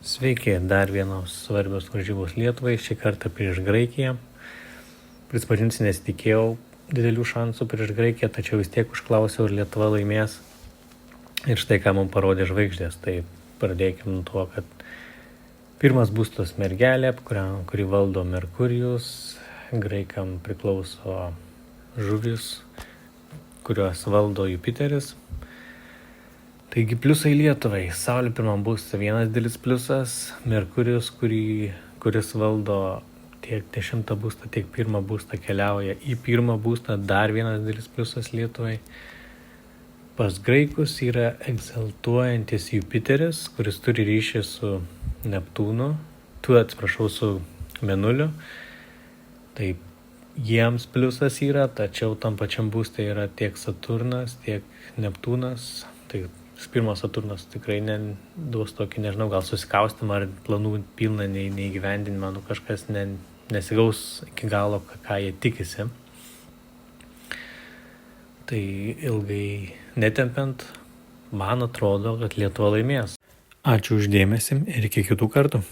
Sveiki, dar vienos svarbios varžybos Lietuvai, šį kartą prieš Graikiją. Prisipažinsiu, nesitikėjau didelių šansų prieš Graikiją, tačiau vis tiek užklausiau, ar Lietuva laimės. Ir štai ką mums parodė žvaigždės. Tai pradėkime nuo to, kad pirmas būstas mergelė, kurį valdo Merkurijus, Graikam priklauso žuvis, kuriuos valdo Jupiteris. Taigi pliusai Lietuvai. Saulė pirmam būste vienas didelis pliusas, Merkurijus, kuris valdo tiek 10 būstą, tiek 1 būstą keliauja į 1 būstą, dar vienas didelis pliusas Lietuvai. Pas graikus yra egzaltuojantis Jupiteris, kuris turi ryšį su Neptūnu, su Mėnuliu. Tai jiems pliusas yra, tačiau tam pačiam būste yra tiek Saturnas, tiek Neptūnas. Tai pirmas Saturnas tikrai duos tokį, nežinau, gal susikaustimą ar planų pilną neįgyvendinimą, kažkas nesigaus iki galo, ką jie tikisi. Tai ilgai netempiant, man atrodo, kad Lietuva laimės. Ačiū už dėmesį ir iki kitų kartų.